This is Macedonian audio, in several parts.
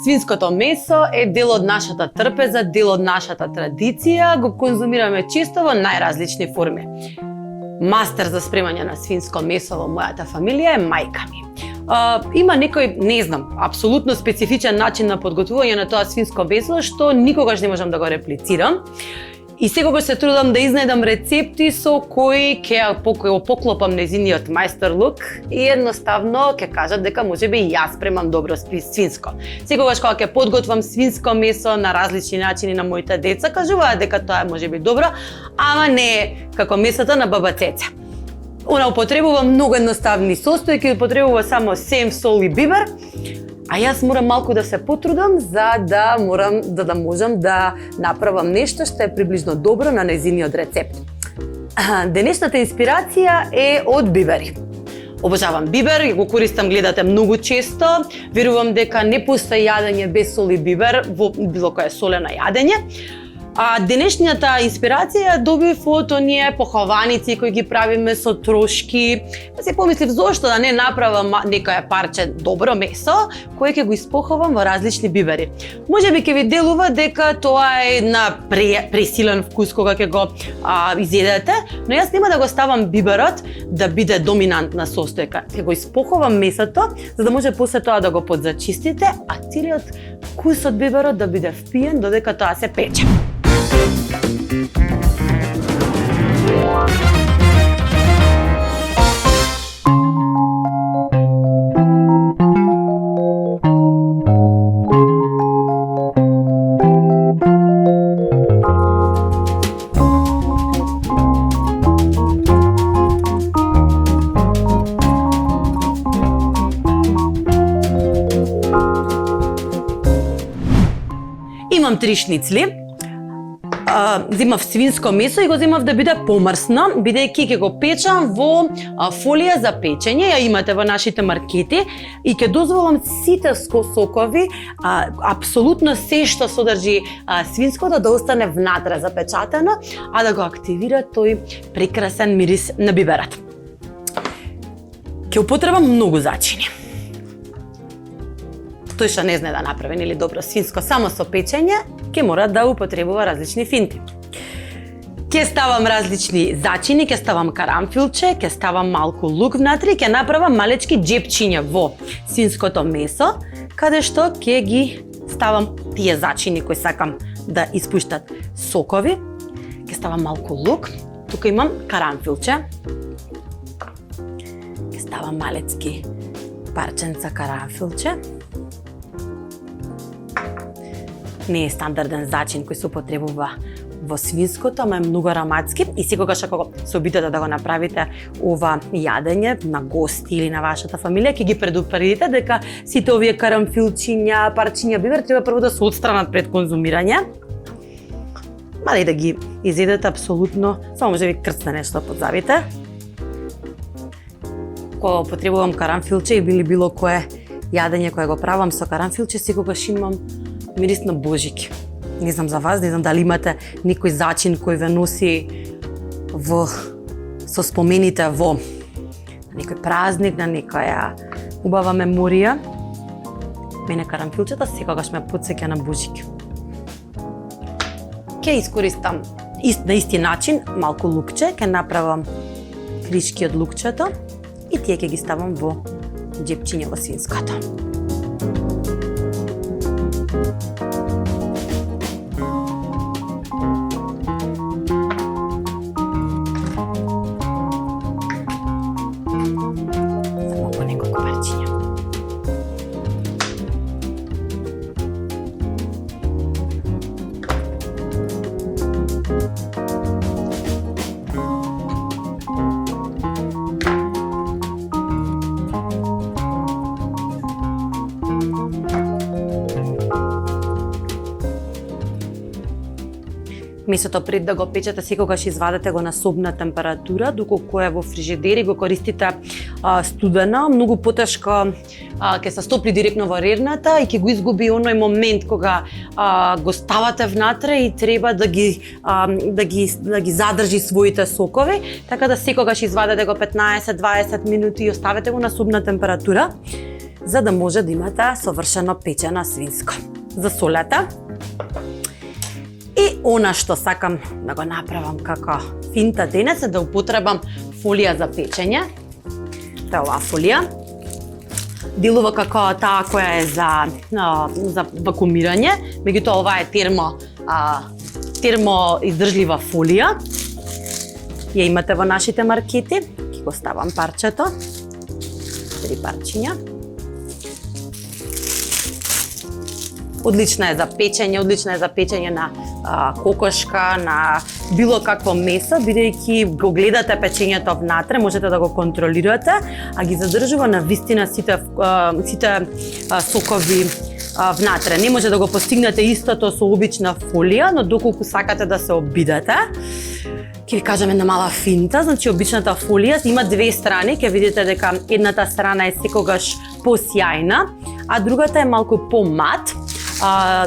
Свинското месо е дел од нашата трпеза, дел од нашата традиција, го конзумираме често во најразлични форми. Мастер за спремање на свинско месо во мојата фамилија е мајка ми. Има некој, не знам, апсолутно специфичен начин на подготвување на тоа свинско месо што никогаш не можам да го реплицирам. И секогаш се трудам да изнајдам рецепти со кои ќе поклопам нејзиниот мајсторлук и едноставно ќе кажат дека можеби и јас спремам добро свинско. Секогаш кога ќе подготвам свинско месо на различни начини на моите деца, кажуваат дека тоа е можеби добро, ама не е како месото на баба Цеца. Она употребува многу едноставни состојки, употребува само сем, сол и бибер. А јас морам малку да се потрудам за да можам да направам нешто што е приближно добро на нејзиниот рецепт. Денешната инспирација е од бибери. Обожавам бибер, го користам, гледате, многу често. Верувам дека не постои јадење без сол и бибер во било кое солено јадење. А денешнијата инспирација добив од оние похаваници кои ги правиме со трошки. Да се помислив зошто да не направам некое парче добро месо кое ќе го испохавам во различни бибери. Можеби ќе ви делува дека тоа е на пресилен вкус кога ќе го изедете, но јас нема да го ставам биберот да биде доминантна состојка. Ќе го испохавам месото за да може после тоа да го подзачистите, а целиот вкус од биберот да биде впиен додека тоа се пече. Имам 3 шницли. Земав свинско месо и го земав да биде помрсно, бидејќи ќе го печам во фолија за печење, ја имате во нашите маркети, и ќе дозволам сите сокови, апсолутно се што содржи свинското да остане внатре запечатано, а да го активира тој прекрасен мирис на биберот. Ќе употребам многу зачини. Тој што не знае да направи нели добро свинско само со печење, ќе мора да употребува различни финти. Ќе ставам различни зачини, ќе ставам карамфилче, ќе ставам малку лук внатре, ќе направам малечки џепчиња во свинското месо, каде што ќе ги ставам тие зачини кои сакам да испуштат сокови. Ќе ставам малку лук, тука имам карамфилче. Ќе ставам малецки парченца карамфилче. Не е стандарден зачин кој се употребува во свинското, ама е многу ароматски и секогаш ако се обидете да го направите ова јадење на гости или на вашата фамилија, ќе ги предупредите дека сите овие карамфилчиња, парчиња бибер треба прво да се отстранат пред конзумирање. Мада и да ги изедете апсолутно, само може ви крцне нешто подзавите. Кога употребувам карамфилче или било кое јадење кое го правам со карамфилче, секогаш имам мирис на божики. Не знам за вас, не знам дали имате некој зачин кој ве носи со спомените во некој празник, на некоја убава меморија. Мене карамфилчета секогаш ме потсеќа на божики. Ќе искористам на исти начин малку лукче, ќе направам кришки од лукчето и тие ќе ги ставам во џепчиња во свинското. Месото пред да го печете секогаш извадете го на собна температура, доколку е во фрижидер и го користите студена, многу потешко ќе се стопли директно во рерната и ќе го изгуби оној момент кога го ставате внатре и треба да ги задржи своите сокови, така да секогаш извадете го 15-20 минути и оставете го на собна температура, за да може да имате совршено печено свинско. Засолете. И она што сакам да го направам како финта денес е да употребам фолија за печење. Тоа е оваа фолија. Делува како таа која е за вакуумирање, меѓутоа ова е термо издржлива фолија. Ја имате во нашите маркети. Ќе го ставам парчето. 3 парчиња. Одлична е за печење, на кокошка, на било какво месо, бидејќи го гледате печењето внатре, можете да го контролирате, а ги задржува на вистина сите сокови внатре. Не може да го постигнете истото со обична фолија, но доколку сакате да се обидете, ќе ви кажам една мала финта. Значи, обичната фолија има две страни, ќе видите дека едната страна е секогаш посјајна, а другата е малку помат.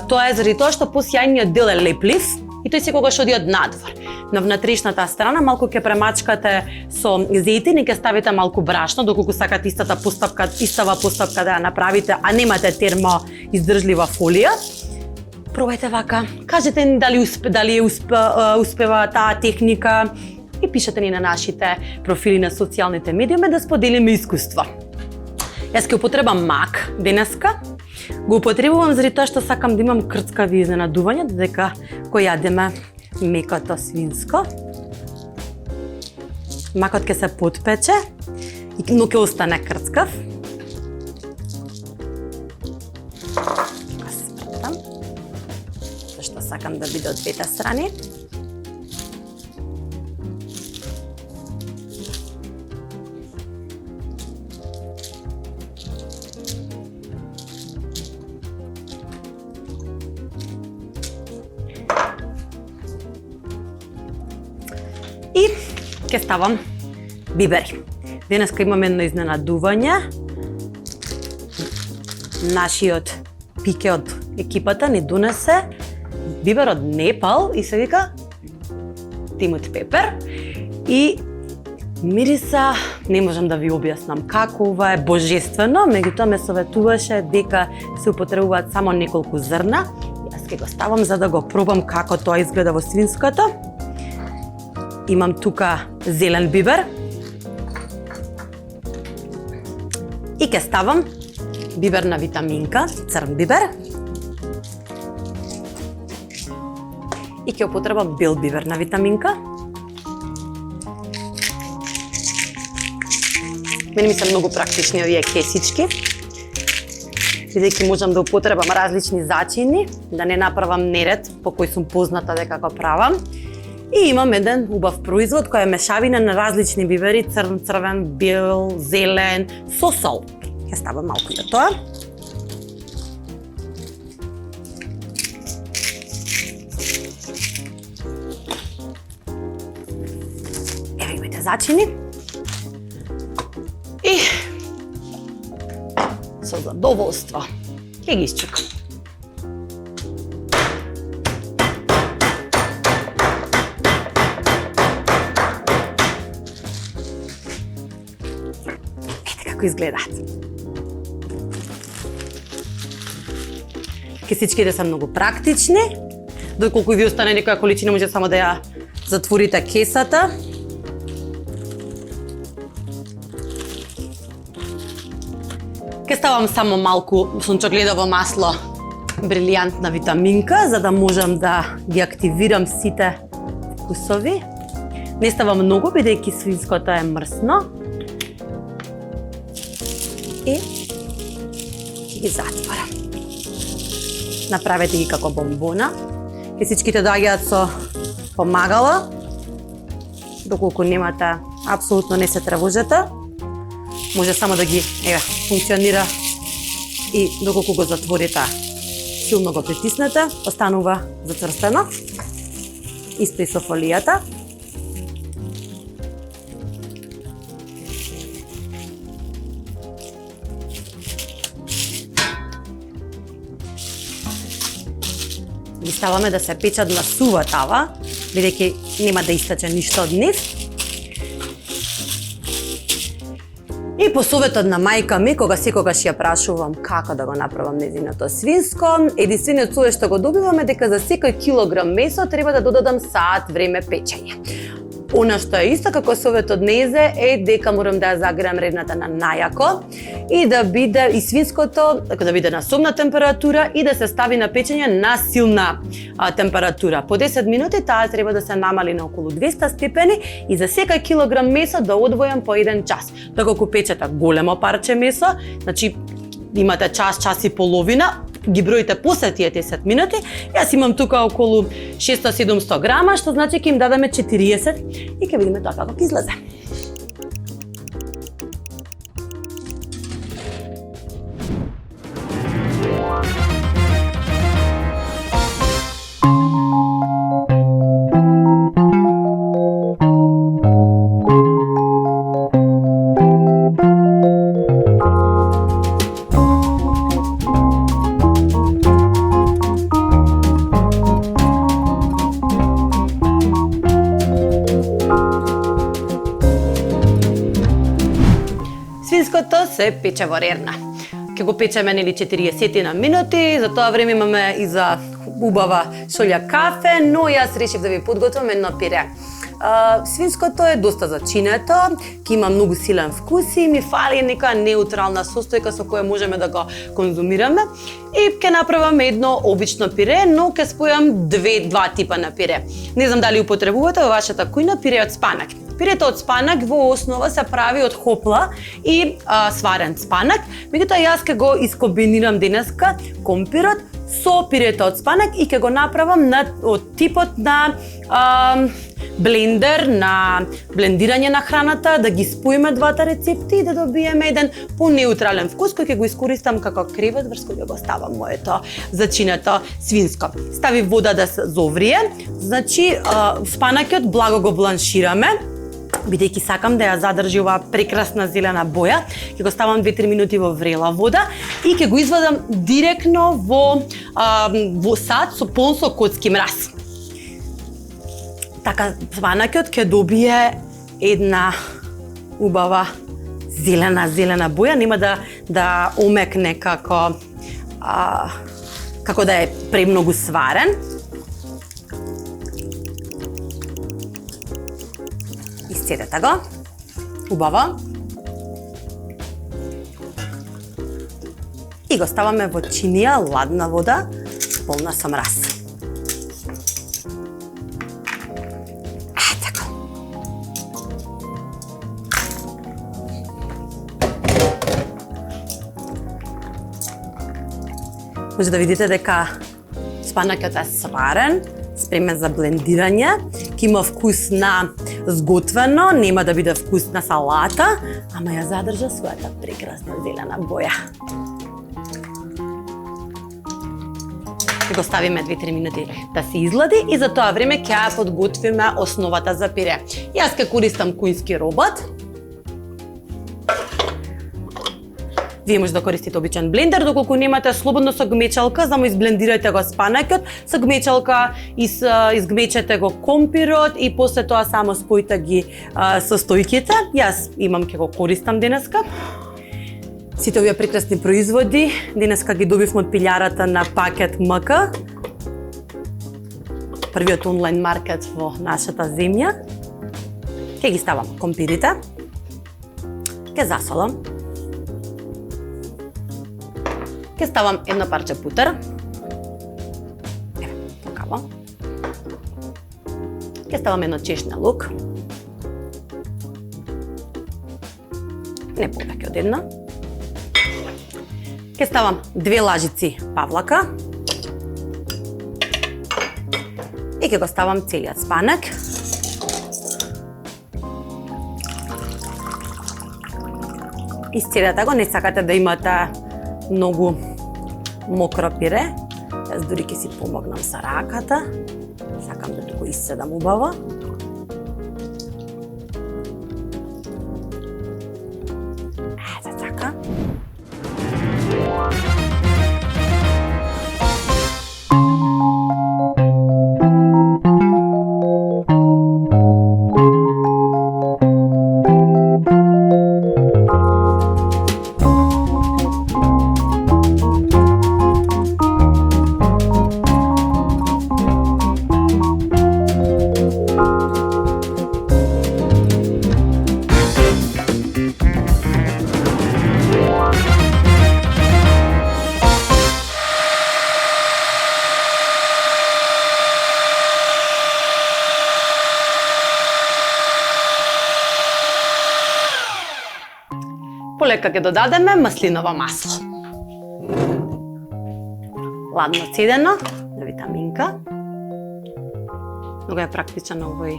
Тоа е заради тоа што посјајниот дел е леплив и тој секогаш оди од надвор. На внатрешната страна малку ќе премачкате со зејтин и ќе ставите малку брашно, доколку сакате истава постапка да ја направите, а немате термо издржлива фолија. Пробајте вака, кажете ни дали успева таа техника и пишете ни на нашите профили на социјалните медиуми да споделиме искуство. Јас ќе употребам мак денеска. Го употребувам заради тоа што сакам да имам крцкави изненадувања, додека го јадеме мекото свинско. Макот ќе се потпече, но ќе остане крцкав. Го спртам, зашто сакам да биде од двете страни. И ќе ставам бибери. Денеска имаме едно изненадување. Нашиот Пике од екипата ни донесе бибер од Непал и се вика Тимот пепер. И мириса, не можам да ви објаснам како, ова е божествено, меѓутоа ме советуваше дека се употребуваат само неколку зрна. Јас ќе го ставам за да го пробам како тоа изгледа во свинското. Имам тука зелен бибер и ќе ставам бибер на витаминка, црн бибер, и ќе употребам бел бибер на витаминка. Мене ми се многу практични овие кесички, бидејќи можам да употребам различни зачини, да не направам неред по кој сум позната дека го правам. И имам еден убав производ кој е мешавина на различни бибери, црн, црвен, бел, зелен, со сол. Ќе ставам малку и од тоа. Ево имате зачини. И со задоволство ќе ги исчукам. Како изгледаат. Кесичките се многу практични. Доколку ви остане некоја количина, може само да ја затворите кесата. Ке ставам само малку сончогледово масло, брилијантна витаминка, за да можам да ги активирам сите вкусови. Не ставам многу, бидејќи свинското е мрсно. И ги затворам. Направете ги како бомбона. Кесичките доаѓаат со помагала. Доколку немате, апсолутно не се тревожете. Може само да ги, функционира и доколку го затворите, силно го притиснете, останува зацрстено. Исто и со фолијата. Ги ставаме да се печат на сува тава, бидејќи нема да истече ништо од нив. И по советот на мајка ми, кога секогаш ја прашувам како да го направам нејзиното свинско, единствениот совет што го добиваме дека за секој килограм месо треба да додадам саат време печење. Она што е исто како совет од незе е дека морам да ја загреам ревната на најако и да биде и свинското да биде на собна температура и да се стави на печење на силна температура. По 10 минути таа треба да се намали на околу 200 степени и за секој килограм месо да одвојам по 1 час. Доколку печете големо парче месо, значи имате час и половина, ги броите после тие 10 минути. Јас имам тука околу 600-700 грама, што значи ќе им дадеме 40 и ќе видиме тоа како ќе излезе. Свинското се пече во рерна. Ке го печеме нели 40 на минути, за тоа време имаме и за убава шолја кафе, но јас решив да ви подготвам едно пире. Свинското е доста зачинето, ќе има многу силен вкус и ми фали нека неутрална состојка со која можеме да го конзумираме. И ќе направам едно обично пире, но ќе спојам два типа на пире. Не знам дали употребувате во вашата кујна пире од спанак. Пирето од спанак во основа се прави од хопла и сварен спанак. Меѓутоа јас ќе го искомбинирам денеска компирот со пирето од спанак и ќе го направам од типот на блендер, на блендирање на храната, да ги споиме двата рецепти и да добиеме еден понеутрален вкус кој ќе го искористам како кревет врз кој го ставам моето зачинето свинско. Стави вода да се зоврие, значи спанакот благо го бланшираме, бидејќи сакам да ја задржи оваа прекрасна зелена боја. Ќе го ставам 2-3 минути во врела вода и ќе го извадам директно во сад со полн со котски мраз. Така спанакот ќе добие една убава зелена боја, нема да омекне како да е премногу сварен. Исцедете го, убаво. И го ставаме во чинија, ладна вода, полна со мраз. Така. Може да видите дека спанакот е сварен, спремен за блендирање, ќе има вкус на сготвено, нема да биде вкус на салата, ама ја задржа својата прекрасна зелена боја. Го ставиме 2-3 минути да се излади и за тоа време ќе ја подготвиме основата за пире. Јас ќе користам кујнски робот. Вие може да користите обичен блендер, доколку немате слободно со гмечалка, само изблендирајте го спанакот, со гмечалка изгмечете го компирот и после тоа само спојте ги состојките. Јас имам ќе го користам денеска. Сите овие прекрасни производи денеска ги добивме од пилјарата на Пакет МК, првиот онлайн маркет во нашата земја. Ќе ги ставам компирите, ќе засолам, ќе ставам едно парче путер, такаво, ќе ставам едно чешне лук, не повеќе од една, ќе ставам 2 лажици павлака и ќе го ставам целиот спанак. Исцедете го, не сакате да имате многу мокро пире. Јас дури ќе си помогнам со раката. Сакам да го исцедам убаво. Ете така. полека ќе додадеме маслиново масло. Ладно цедено, на витаминка. Много е практичен овој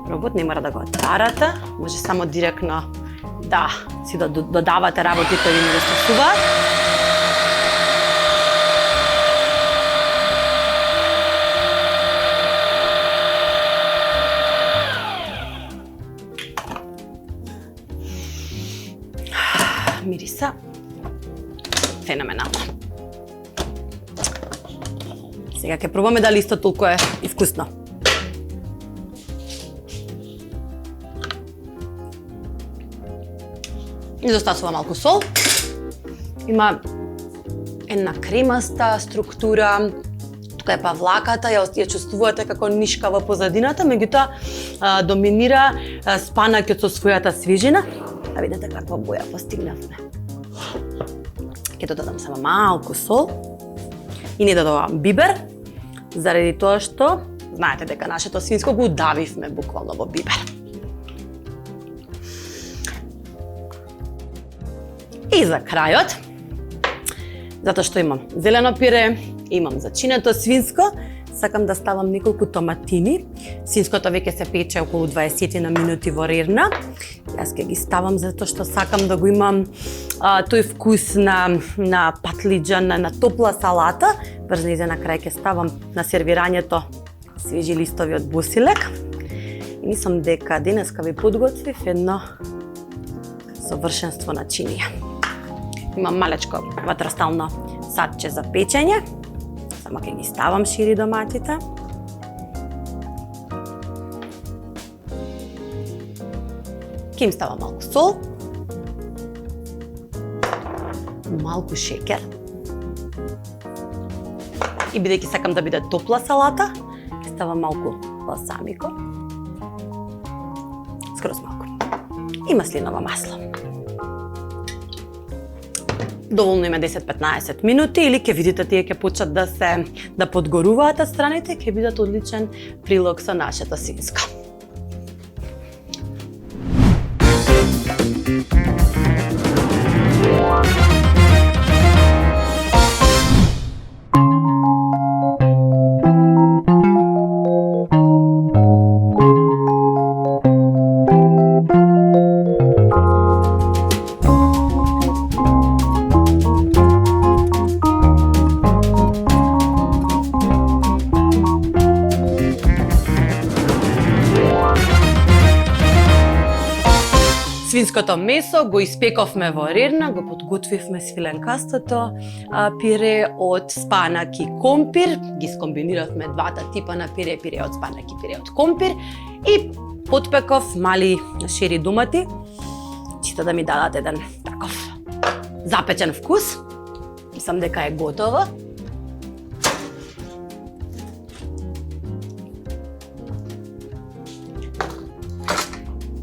робот, не мора да го отварате, може само директно да си додавате работите и не достасуваат. Мириса феноменално. Сега ќе пробаме дали исто толку е и вкусно. Недостасува малку сол. Има една кремаста структура. Тука е павлаката, ја чувствувате како нишка во позадината, меѓутоа доминира спанакот со својата свежина. Да видите каква боја постигнавме. Ќе додадам само малку сол и не додавам бибер, заради тоа што знаете дека нашето свинско го удавивме буквално во бибер. И за крајот, затоа што имам зелено пире, имам зачинето свинско, сакам да ставам неколку томатини. Свинското веќе се пече околу 20 на минути во рерна. Јас ќе ги ставам затоа што сакам да го имам тој вкус на патлиџан, на топла салата. Врз нејзе на крај ќе ставам на сервирањето свежи листови од босилек. И мислам дека денеска ви подготвив едно совршенство начиние. Имам малечко ватростално садче за печење. Само ќе ги ставам шири доматите. Ќе им ставам малку сол, малку шекер. И бидејќи сакам да биде топла салата, ќе ставам малку балсамико. Скроз малку. И маслиново масло. Доволно име 10-15 минути или ќе видите тие ќе почнат да подгоруваат страните, ќе бидат одличен прилог со нашето свинско. Свинското месо го испековме во рерна, го подготвивме свиленкастото пире од спанак и компир. Ги скомбиниравме двата типа на пире, пире од спанак и пире од компир. И подпеков мали шери домати, чисто да ми дадат еден таков запечен вкус. Мислам дека е готово.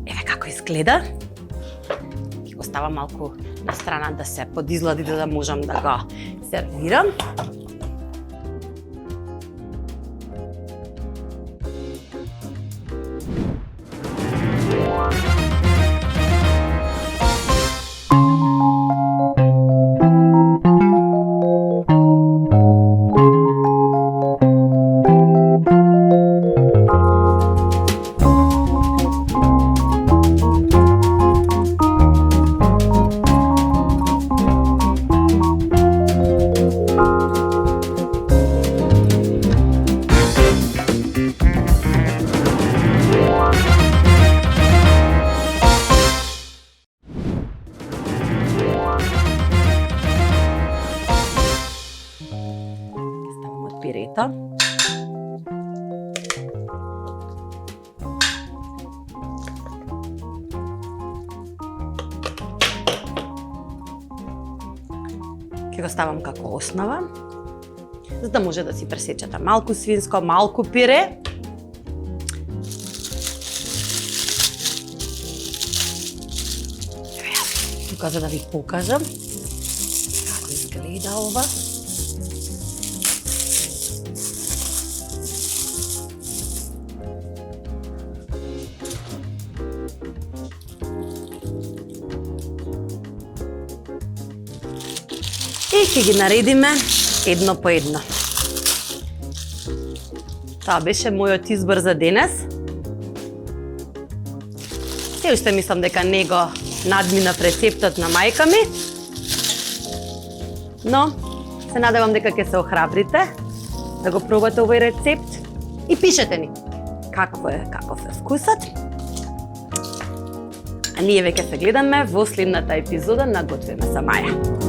Еве како изгледа. Ставам малку на страна да се подизлади да можам да го сервирам. пирета. Ќе го ставам како основа, за да може да си пресечете малку свинско, малку пире. Тука за да ви покажам како изгледа ова. И ќе ги наредиме едно по едно. Тоа беше мојот избор за денес. Се уште мислам дека не го надминав рецептот на мајка ми. Но, се надевам дека ќе се охрабрите да го пробате овој рецепт и пишете ни каков е вкусот. А ние веќе се гледаме во следната епизода на Готвиме со Маја.